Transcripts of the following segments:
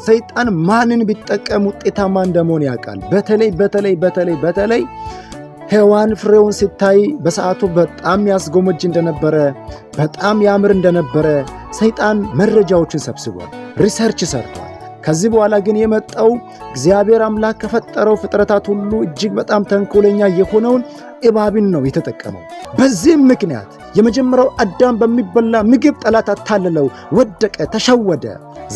ሰይጣን ማንን ቢጠቀም ውጤታማ እንደሆነ ያውቃል። በተለይ ሔዋን ፍሬውን ሲታይ በሰዓቱ በጣም ያስጎመጅ እንደነበረ በጣም ያምር እንደነበረ ሰይጣን መረጃዎችን ሰብስቧል፣ ሪሰርች ሰርቷል። ከዚህ በኋላ ግን የመጣው እግዚአብሔር አምላክ ከፈጠረው ፍጥረታት ሁሉ እጅግ በጣም ተንኮለኛ የሆነውን እባብን ነው የተጠቀመው። በዚህም ምክንያት የመጀመሪያው አዳም በሚበላ ምግብ ጠላት አታለለው፣ ወደቀ፣ ተሸወደ።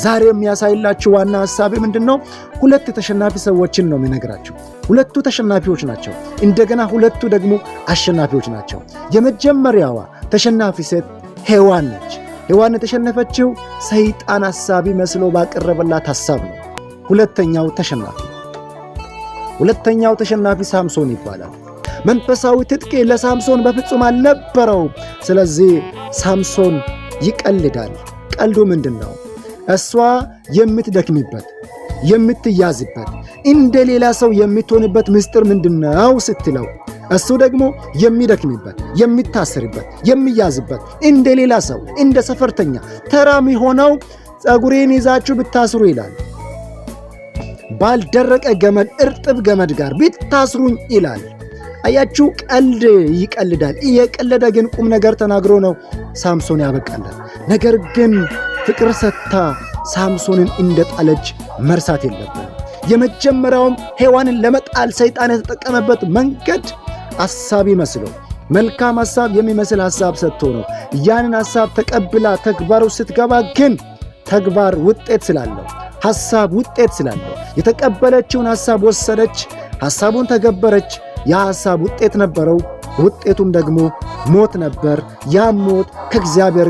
ዛሬ የሚያሳይላችሁ ዋና ሐሳብ ምንድነው? ሁለት ተሸናፊ ሰዎችን ነው የሚነግራችሁ። ሁለቱ ተሸናፊዎች ናቸው፣ እንደገና ሁለቱ ደግሞ አሸናፊዎች ናቸው። የመጀመሪያዋ ተሸናፊ ሴት ሔዋን ነች። ሔዋን የተሸነፈችው ሰይጣን ሐሳቢ መስሎ ባቀረበላት ሐሳብ ነው። ሁለተኛው ተሸናፊ ሳምሶን ይባላል። መንፈሳዊ ትጥቅ ለሳምሶን በፍጹም አልነበረው። ስለዚህ ሳምሶን ይቀልዳል። ቀልዱ ምንድነው? እሷ የምትደክምበት የምትያዝበት እንደ ሌላ ሰው የምትሆንበት ምስጢር ምንድነው ስትለው እሱ ደግሞ የሚደክምበት የሚታሰርበት የሚያዝበት እንደ ሌላ ሰው እንደ ሰፈርተኛ ተራሚ ሆነው ጸጉሬን ይዛችሁ ብታስሩ ይላል። ባልደረቀ ገመድ እርጥብ ገመድ ጋር ብታስሩኝ ይላል። አያችሁ፣ ቀልድ ይቀልዳል። እየቀለደ ግን ቁም ነገር ተናግሮ ነው ሳምሶን ያበቃለት። ነገር ግን ፍቅር ሰጥታ ሳምሶንን እንደጣለች መርሳት የለብንም። የመጀመሪያውም ሔዋንን ለመጣል ሰይጣን የተጠቀመበት መንገድ አሳቢ መስሎ መልካም ሐሳብ የሚመስል ሐሳብ ሰጥቶ ነው። ያንን ሐሳብ ተቀብላ ተግባሩ ስትገባ ግን ተግባር ውጤት ስላለው ሐሳብ ውጤት ስላለው የተቀበለችውን ሐሳብ ወሰደች፣ ሐሳቡን ተገበረች። ያ ሐሳብ ውጤት ነበረው። ውጤቱም ደግሞ ሞት ነበር። ያ ሞት ከእግዚአብሔር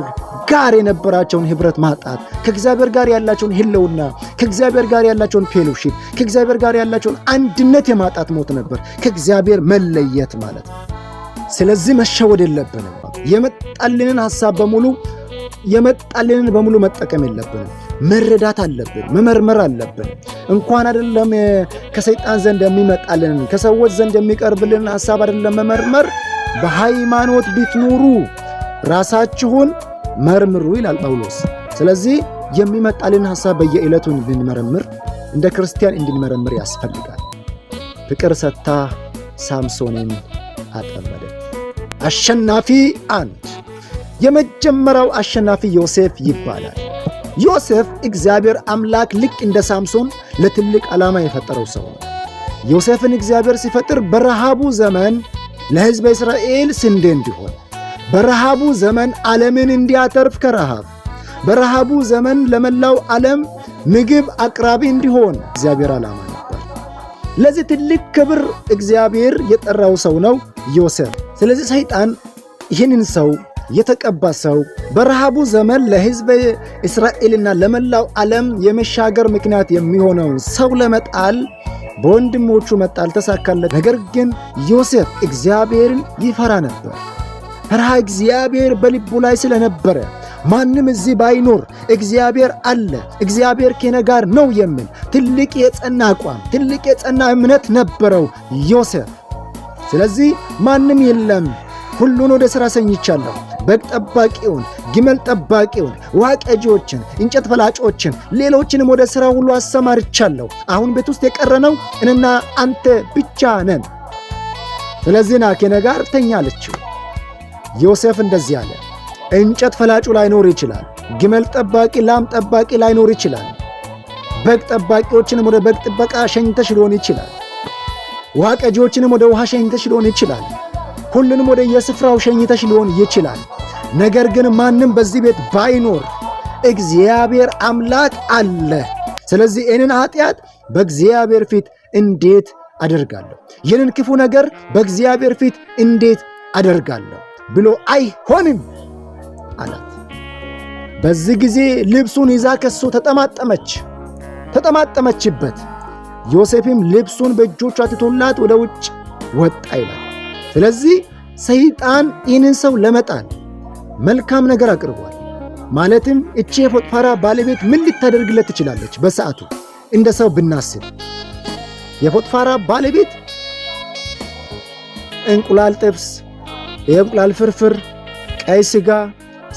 ጋር የነበራቸውን ኅብረት ማጣት፣ ከእግዚአብሔር ጋር ያላቸውን ህልውና፣ ከእግዚአብሔር ጋር ያላቸውን ፌሎሺፕ፣ ከእግዚአብሔር ጋር ያላቸውን አንድነት የማጣት ሞት ነበር። ከእግዚአብሔር መለየት ማለት ነው። ስለዚህ መሸወድ የለብንም። የመጣልንን ሐሳብ በሙሉ መጠቀም የለብንም። መረዳት አለብን፣ መመርመር አለብን። እንኳን አይደለም ከሰይጣን ዘንድ የሚመጣልን ከሰዎች ዘንድ የሚቀርብልን ሐሳብ አይደለም መመርመር፣ በሃይማኖት ቢትኖሩ ራሳችሁን መርምሩ ይላል ጳውሎስ። ስለዚህ የሚመጣልን ሐሳብ በየዕለቱ እንድንመረምር እንደ ክርስቲያን እንድንመረምር ያስፈልጋል። ፍቅር ሰጥታ ሳምሶንን አጠመደች። አሸናፊ አንድ። የመጀመሪያው አሸናፊ ዮሴፍ ይባላል። ዮሴፍ እግዚአብሔር አምላክ ልክ እንደ ሳምሶን ለትልቅ ዓላማ የፈጠረው ሰው ነው። ዮሴፍን እግዚአብሔር ሲፈጥር በረሃቡ ዘመን ለሕዝበ እስራኤል ስንዴ እንዲሆን፣ በረሃቡ ዘመን ዓለምን እንዲያተርፍ ከረሃብ፣ በረሃቡ ዘመን ለመላው ዓለም ምግብ አቅራቢ እንዲሆን እግዚአብሔር ዓላማ ነበር። ለዚህ ትልቅ ክብር እግዚአብሔር የጠራው ሰው ነው ዮሴፍ። ስለዚህ ሰይጣን ይህንን ሰው የተቀባ ሰው በረሃቡ ዘመን ለሕዝበ እስራኤልና ለመላው ዓለም የመሻገር ምክንያት የሚሆነውን ሰው ለመጣል በወንድሞቹ መጣል ተሳካለት። ነገር ግን ዮሴፍ እግዚአብሔርን ይፈራ ነበር። ፈርሃ እግዚአብሔር በልቡ ላይ ስለነበረ ማንም እዚህ ባይኖር እግዚአብሔር አለ፣ እግዚአብሔር ከኔ ጋር ነው የሚል ትልቅ የጸና አቋም፣ ትልቅ የጸና እምነት ነበረው ዮሴፍ። ስለዚህ ማንም የለም፣ ሁሉን ወደ ሥራ ሰኝቻለሁ፣ በግ ጠባቂውን፣ ግመል ጠባቂውን፣ ውሃ ቀጂዎችን፣ እንጨት ፈላጮችን፣ ሌሎችንም ወደ ሥራ ሁሉ አሰማርቻለሁ። አሁን ቤት ውስጥ የቀረነው እኔና አንተ ብቻ ነን። ስለዚህ ና ከኔ ጋር ተኛ አለችው። ዮሴፍ እንደዚህ አለ። እንጨት ፈላጩ ላይኖር ይችላል፣ ግመል ጠባቂ፣ ላም ጠባቂ ላይኖር ይችላል፣ በግ ጠባቂዎችንም ወደ በግ ጥበቃ ሸኝተሽ ሊሆን ይችላል፣ ውሃ ቀጂዎችንም ወደ ውሃ ሸኝተሽ ሊሆን ይችላል፣ ሁሉንም ወደ የስፍራው ሸኝተሽ ሊሆን ይችላል። ነገር ግን ማንም በዚህ ቤት ባይኖር እግዚአብሔር አምላክ አለ። ስለዚህ ይህንን ኃጢአት በእግዚአብሔር ፊት እንዴት አደርጋለሁ? ይህንን ክፉ ነገር በእግዚአብሔር ፊት እንዴት አደርጋለሁ ብሎ አይሆንም አላት። በዚህ ጊዜ ልብሱን ይዛ ከሱ ተጠማጠመችበት። ዮሴፍም ልብሱን በእጆቿ ትቶላት ወደ ውጭ ወጣ ይላል። ስለዚህ ሰይጣን ይህንን ሰው ለመጣል መልካም ነገር አቅርቧል። ማለትም እቺ የፖጥፋራ ባለቤት ምን ልታደርግለት ትችላለች? በሰዓቱ እንደ ሰው ብናስብ የፖጥፋራ ባለቤት እንቁላል ጥብስ፣ የእንቁላል ፍርፍር፣ ቀይ ሥጋ፣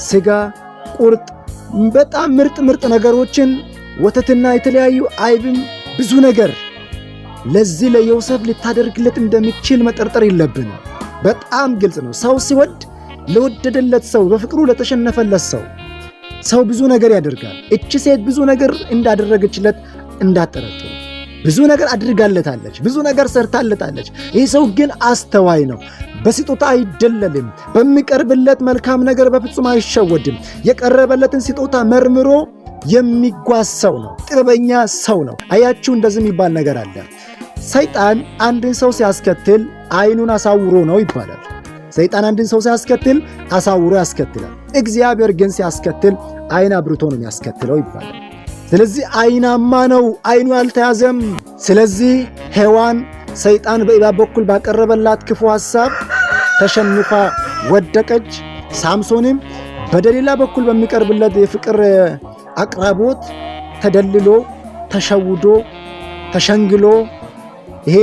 ስጋ፣ ቁርጥ፣ በጣም ምርጥ ነገሮችን ወተትና የተለያዩ አይብም ብዙ ነገር ለዚህ ለዮሴፍ ልታደርግለት እንደሚችል መጠርጠር የለብንም። በጣም ግልጽ ነው። ሰው ሲወድ ለወደደለት ሰው፣ በፍቅሩ ለተሸነፈለት ሰው ብዙ ነገር ያደርጋል። እቺ ሴት ብዙ ነገር እንዳደረገችለት እንዳጠረጥሩ። ብዙ ነገር አድርጋለታለች፣ ብዙ ነገር ሰርታለታለች። ይህ ሰው ግን አስተዋይ ነው። በስጦታ አይደለልም። በሚቀርብለት መልካም ነገር በፍጹም አይሸወድም። የቀረበለትን ስጦታ መርምሮ የሚጓዝ ሰው ነው። ጥበበኛ ሰው ነው። አያችሁ፣ እንደዚህ የሚባል ነገር አለ። ሰይጣን አንድን ሰው ሲያስከትል አይኑን አሳውሮ ነው ይባላል። ሰይጣን አንድን ሰው ሲያስከትል አሳውሮ ያስከትላል። እግዚአብሔር ግን ሲያስከትል አይን አብርቶ ነው የሚያስከትለው ይባላል። ስለዚህ አይናማ ነው፣ አይኑ አልተያዘም። ስለዚህ ሔዋን ሰይጣን በእባብ በኩል ባቀረበላት ክፉ ሐሳብ ተሸንፋ ወደቀች። ሳምሶንም በደሊላ በኩል በሚቀርብለት የፍቅር አቅራቦት ተደልሎ ተሸውዶ ተሸንግሎ ይሄ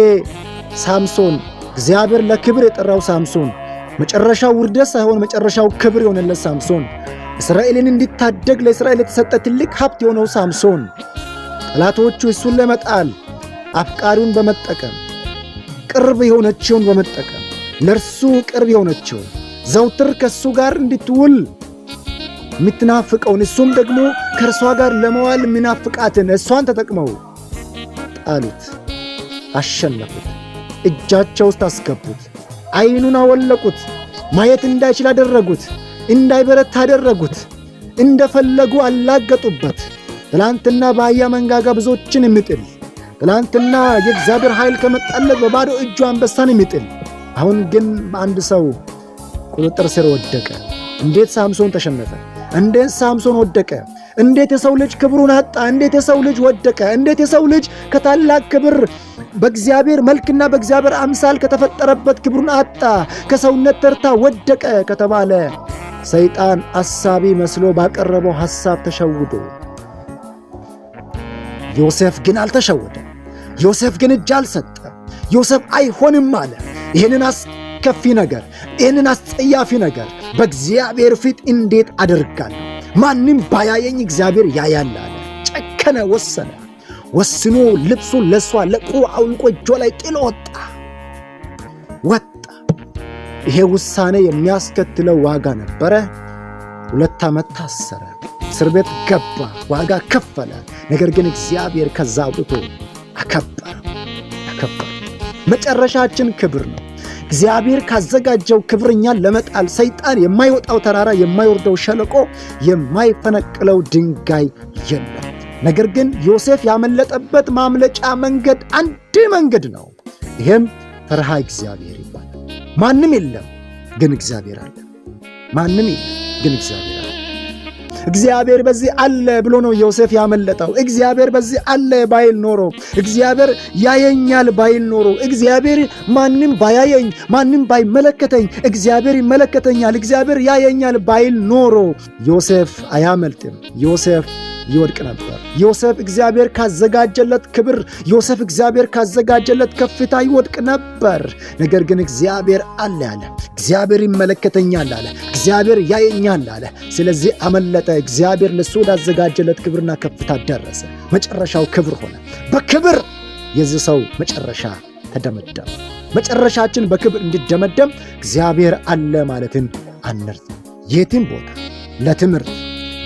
ሳምሶን እግዚአብሔር ለክብር የጠራው ሳምሶን መጨረሻው ውርደት ሳይሆን መጨረሻው ክብር የሆነለት ሳምሶን እስራኤልን እንዲታደግ ለእስራኤል የተሰጠ ትልቅ ሀብት የሆነው ሳምሶን ጠላቶቹ እሱን ለመጣል አፍቃሪውን በመጠቀም ቅርብ የሆነችውን በመጠቀም ለእርሱ ቅርብ የሆነችውን ዘውትር ከእሱ ጋር እንድትውል የምትናፍቀውን እሱም ደግሞ ከእርሷ ጋር ለመዋል የሚናፍቃትን እሷን ተጠቅመው ጣሉት፣ አሸነፉት፣ እጃቸው ውስጥ አስገቡት፣ አይኑን አወለቁት፣ ማየት እንዳይችል አደረጉት፣ እንዳይበረታ አደረጉት፣ እንደፈለጉ አላገጡበት። ትላንትና በአህያ መንጋጋ ብዙዎችን የሚጥል ትላንትና የእግዚአብሔር ኃይል ከመጣለት በባዶ እጁ አንበሳን የሚጥል አሁን ግን በአንድ ሰው ቁጥጥር ስር ወደቀ። እንዴት ሳምሶን ተሸነፈ? እንዴት ሳምሶን ወደቀ? እንዴት የሰው ልጅ ክብሩን አጣ? እንዴት የሰው ልጅ ወደቀ? እንዴት የሰው ልጅ ከታላቅ ክብር በእግዚአብሔር መልክና በእግዚአብሔር አምሳል ከተፈጠረበት ክብሩን አጣ? ከሰውነት ተርታ ወደቀ ከተባለ ሰይጣን አሳቢ መስሎ ባቀረበው ሐሳብ ተሸውዶ፣ ዮሴፍ ግን አልተሸወደ። ዮሴፍ ግን እጅ አልሰጠ። ዮሴፍ አይሆንም አለ። ይህንን አስከፊ ነገር፣ ይህንን አስጸያፊ ነገር በእግዚአብሔር ፊት እንዴት አደርጋለሁ? ማንም ባያየኝ እግዚአብሔር ያያል አለ። ጨከነ፣ ወሰነ። ወስኖ ልብሱን ለሷ ለቆ አውልቆ እጇ ላይ ጥሎ ወጣ። ይሄ ውሳኔ የሚያስከትለው ዋጋ ነበረ። 2 ዓመት ታሰረ፣ እስር ቤት ገባ፣ ዋጋ ከፈለ። ነገር ግን እግዚአብሔር ከዛ አውጥቶ አከበረ። መጨረሻችን ክብር ነው። እግዚአብሔር ካዘጋጀው ክብር እኛን ለመጣል ሰይጣን የማይወጣው ተራራ፣ የማይወርደው ሸለቆ፣ የማይፈነቅለው ድንጋይ የለም። ነገር ግን ዮሴፍ ያመለጠበት ማምለጫ መንገድ አንድ መንገድ ነው። ይሄም ፈርሃ እግዚአብሔር ይባላል። ማንም የለም ግን እግዚአብሔር አለ። ማንም የለም ግን እግዚአብሔር አለ። እግዚአብሔር በዚህ አለ ብሎ ነው ዮሴፍ ያመለጠው። እግዚአብሔር በዚህ አለ ባይል ኖሮ፣ እግዚአብሔር ያየኛል ባይል ኖሮ፣ እግዚአብሔር ማንም ባያየኝ ማንም ባይመለከተኝ እግዚአብሔር ይመለከተኛል፣ እግዚአብሔር ያየኛል ባይል ኖሮ ዮሴፍ አያመልጥም። ዮሴፍ ይወድቅ ነበር። ዮሴፍ እግዚአብሔር ካዘጋጀለት ክብር፣ ዮሴፍ እግዚአብሔር ካዘጋጀለት ከፍታ ይወድቅ ነበር። ነገር ግን እግዚአብሔር አለ አለ። እግዚአብሔር ይመለከተኛል አለ። እግዚአብሔር ያየኛል አለ። ስለዚህ አመለጠ። እግዚአብሔር ለሱ ወዳዘጋጀለት ክብርና ከፍታ ደረሰ። መጨረሻው ክብር ሆነ። በክብር የዚህ ሰው መጨረሻ ተደመደመ። መጨረሻችን በክብር እንዲደመደም እግዚአብሔር አለ ማለትን አንርሳ። የትም ቦታ ለትምህርት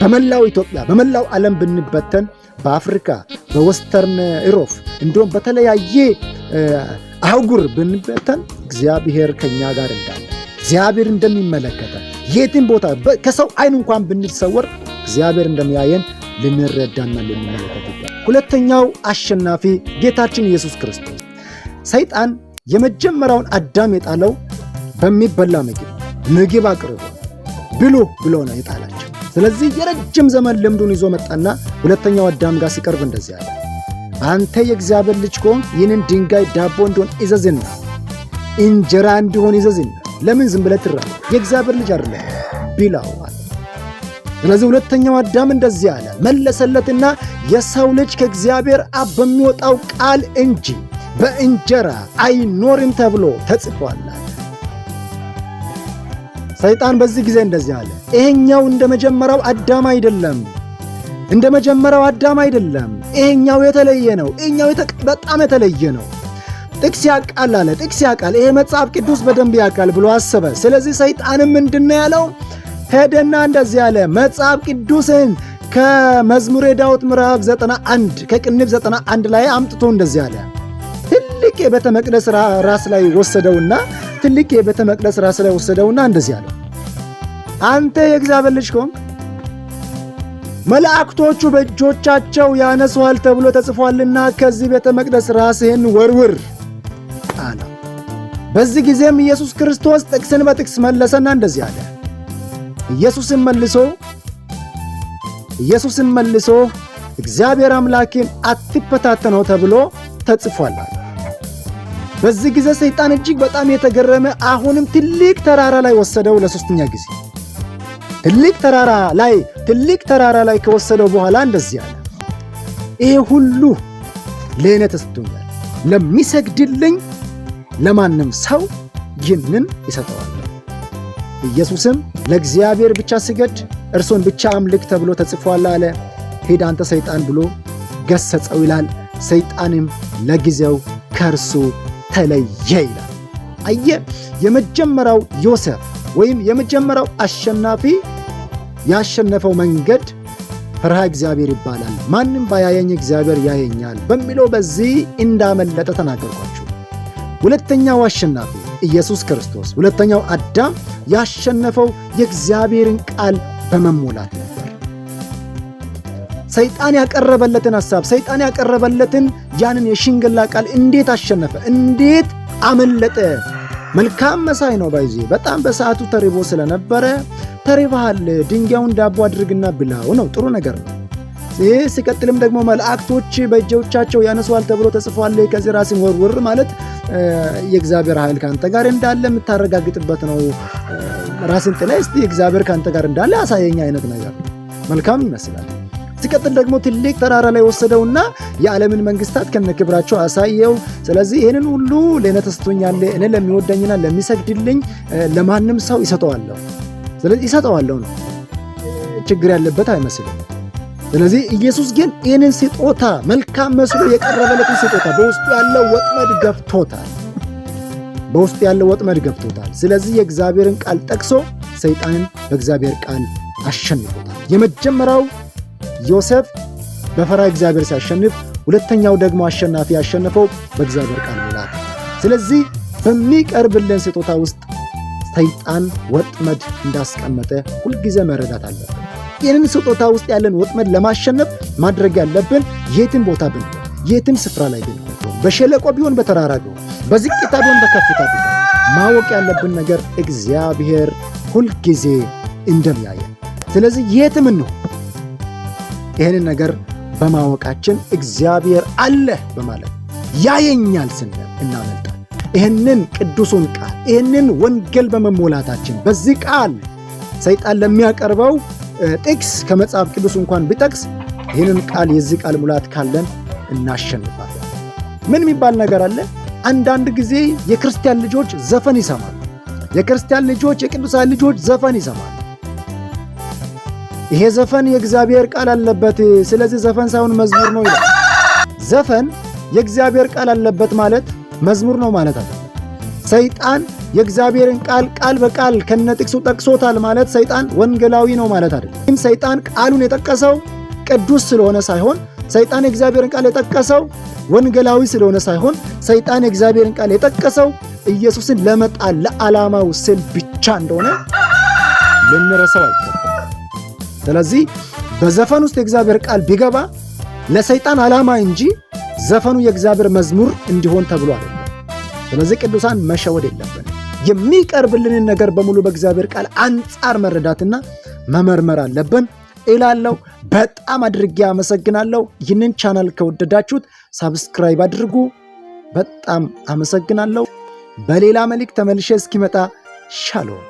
በመላው ኢትዮጵያ በመላው ዓለም ብንበተን፣ በአፍሪካ በወስተርን ኢሮፕ እንዲሁም በተለያየ አህጉር ብንበተን እግዚአብሔር ከኛ ጋር እንዳለ፣ እግዚአብሔር እንደሚመለከተን፣ የትም ቦታ ከሰው አይን እንኳን ብንሰወር እግዚአብሔር እንደሚያየን ልንረዳና ልንመለከት ይገባል። ሁለተኛው አሸናፊ ጌታችን ኢየሱስ ክርስቶስ። ሰይጣን የመጀመሪያውን አዳም የጣለው በሚበላ ምግብ አቅርቦ ብሉ ብሎ ነው የጣላቸው። ስለዚህ የረጅም ዘመን ልምዱን ይዞ መጣና ሁለተኛው አዳም ጋር ሲቀርብ እንደዚህ አለ፣ አንተ የእግዚአብሔር ልጅ ከሆንክ ይህንን ድንጋይ ዳቦ እንዲሆን ይዘዝና እንጀራ እንዲሆን ይዘዝና፣ ለምን ዝም ብለህ ትራለህ? የእግዚአብሔር ልጅ አይደለህ ቢላው አለ። ስለዚህ ሁለተኛው አዳም እንደዚህ አለ፣ መለሰለትና የሰው ልጅ ከእግዚአብሔር አብ በሚወጣው ቃል እንጂ በእንጀራ አይኖርም ተብሎ ተጽፏል። ሰይጣን በዚህ ጊዜ እንደዚህ አለ፣ ይሄኛው እንደመጀመሪያው አዳም አይደለም፣ እንደመጀመሪያው አዳም አይደለም። ይሄኛው የተለየ ነው። ይሄኛው በጣም የተለየ ነው። ጥቅስ ያቃል አለ። ጥቅስ ያቃል። ይሄ መጽሐፍ ቅዱስ በደንብ ያቃል ብሎ አሰበ። ስለዚህ ሰይጣንም ምንድነው ያለው? ሄደና እንደዚህ አለ። መጽሐፍ ቅዱስን ከመዝሙረ ዳዊት ምዕራፍ 91 ከቅንፍ 91 ላይ አምጥቶ እንደዚህ አለ። ትልቅ የቤተ መቅደስ ራስ ላይ ወሰደውና እንደዚህ አለ፣ አንተ የእግዚአብሔር ልጅ ከሆንክ መላእክቶቹ በእጆቻቸው ያነሱሃል ተብሎ ተጽፏልና ከዚህ ቤተ መቅደስ ራስህን ወርውር አለ። በዚህ ጊዜም ኢየሱስ ክርስቶስ ጥቅስን በጥቅስ መለሰና እንደዚህ አለ። ኢየሱስን መልሶ እግዚአብሔር አምላክን አትፈታተነው ተብሎ ተጽፏል። በዚህ ጊዜ ሰይጣን እጅግ በጣም የተገረመ አሁንም ትልቅ ተራራ ላይ ወሰደው ለሶስተኛ ጊዜ። ትልቅ ተራራ ላይ ከወሰደው በኋላ እንደዚህ አለ፣ ይሄ ሁሉ ለእኔ ተሰጥቶኛል፣ ለሚሰግድልኝ ለማንም ሰው ይህንን ይሰጠዋል። ኢየሱስም ለእግዚአብሔር ብቻ ስገድ፣ እርሱን ብቻ አምልክ ተብሎ ተጽፏል አለ። ሂድ አንተ ሰይጣን ብሎ ገሰጸው ይላል። ሰይጣንም ለጊዜው ከእርሱ ተለየ ይላል። አየ፣ የመጀመሪያው ዮሴፍ ወይም የመጀመሪያው አሸናፊ ያሸነፈው መንገድ ፍርሃ እግዚአብሔር ይባላል። ማንም ባያየኝ እግዚአብሔር ያየኛል በሚለው በዚህ እንዳመለጠ ተናገርኳችሁ። ሁለተኛው አሸናፊ ኢየሱስ ክርስቶስ፣ ሁለተኛው አዳም ያሸነፈው የእግዚአብሔርን ቃል በመሞላት ነበር። ሰይጣን ያቀረበለትን ሐሳብ፣ ሰይጣን ያቀረበለትን ያንን የሽንገላ ቃል እንዴት አሸነፈ? እንዴት አመለጠ? መልካም መሳይ ነው። ባይዚ በጣም በሰዓቱ ተርቦ ስለነበረ ተርበሃል፣ ድንጋዩን ዳቦ አድርግና ብላው ነው። ጥሩ ነገር ነው። ይህ ሲቀጥልም ደግሞ መላእክቶች በእጆቻቸው ያነሱሃል ተብሎ ተጽፏል። ከዚህ ራስን ወርውር ማለት የእግዚአብሔር ኃይል ካንተ ጋር እንዳለ የምታረጋግጥበት ነው። ራስን ጥለህ እስቲ እግዚአብሔር ካንተ ጋር እንዳለ አሳየኝ አይነት ነገር መልካም ይመስላል። ሲቀጥል ደግሞ ትልቅ ተራራ ላይ ወሰደውና የዓለምን መንግስታት ከነክብራቸው አሳየው። ስለዚህ ይህንን ሁሉ ለእኔ ተሰጥቶኛል፣ እኔ ለሚወደኝና ለሚሰግድልኝ ለማንም ሰው ይሰጠዋለሁ። ስለዚህ ይሰጠዋለሁ ነው፣ ችግር ያለበት አይመስልም። ስለዚህ ኢየሱስ ግን ይህንን ስጦታ መልካም መስሎ የቀረበለትን ስጦታ በውስጡ ያለው ወጥመድ ገብቶታል። ስለዚህ የእግዚአብሔርን ቃል ጠቅሶ ሰይጣንን በእግዚአብሔር ቃል አሸንፎታል። የመጀመሪያው ዮሴፍ በፈሪሃ እግዚአብሔር ሲያሸንፍ፣ ሁለተኛው ደግሞ አሸናፊ ያሸነፈው በእግዚአብሔር ቃል ሙላት። ስለዚህ በሚቀርብልን ስጦታ ውስጥ ሰይጣን ወጥመድ እንዳስቀመጠ ሁልጊዜ መረዳት አለብን። ይህንን ስጦታ ውስጥ ያለን ወጥመድ ለማሸነፍ ማድረግ ያለብን የትም ቦታ ብንሆን፣ የትም ስፍራ ላይ ብንሆን፣ በሸለቆ ቢሆን፣ በተራራ ቢሆን፣ በዝቅታ ቢሆን፣ በከፍታ ቢሆን ማወቅ ያለብን ነገር እግዚአብሔር ሁልጊዜ እንደሚያየን። ስለዚህ የትም እንሁን ይህንን ነገር በማወቃችን እግዚአብሔር አለ በማለት ያየኛል ስንል እናመልጣል። ይህንን ቅዱሱን ቃል፣ ይህንን ወንጌል በመሞላታችን በዚህ ቃል ሰይጣን ለሚያቀርበው ጥቅስ ከመጽሐፍ ቅዱስ እንኳን ቢጠቅስ ይህንን ቃል የዚህ ቃል ሙላት ካለን እናሸንፋለን። ምን የሚባል ነገር አለ? አንዳንድ ጊዜ የክርስቲያን ልጆች ዘፈን ይሰማሉ። የክርስቲያን ልጆች፣ የቅዱሳን ልጆች ዘፈን ይሰማሉ። ይሄ ዘፈን የእግዚአብሔር ቃል አለበት፣ ስለዚህ ዘፈን ሳይሆን መዝሙር ነው ይላል። ዘፈን የእግዚአብሔር ቃል አለበት ማለት መዝሙር ነው ማለት አይደለም። ሰይጣን የእግዚአብሔርን ቃል በቃል ከነጥቅሱ ጠቅሶታል ማለት ሰይጣን ወንጌላዊ ነው ማለት አይደለም። ሰይጣን ቃሉን የጠቀሰው ቅዱስ ስለሆነ ሳይሆን፣ ሰይጣን የእግዚአብሔርን ቃል የጠቀሰው ወንጌላዊ ስለሆነ ሳይሆን፣ ሰይጣን የእግዚአብሔርን ቃል የጠቀሰው ኢየሱስን ለመጣል ለዓላማው ስል ብቻ እንደሆነ ልንረሳው አይገባም። ስለዚህ በዘፈን ውስጥ የእግዚአብሔር ቃል ቢገባ ለሰይጣን ዓላማ እንጂ ዘፈኑ የእግዚአብሔር መዝሙር እንዲሆን ተብሎ አይደለም። ስለዚህ ቅዱሳን መሸወድ የለብን። የሚቀርብልንን ነገር በሙሉ በእግዚአብሔር ቃል አንጻር መረዳትና መመርመር አለብን እላለሁ። በጣም አድርጌ አመሰግናለሁ። ይህንን ቻናል ከወደዳችሁት ሳብስክራይብ አድርጉ። በጣም አመሰግናለሁ። በሌላ መልእክት ተመልሼ እስኪመጣ ሻሎም።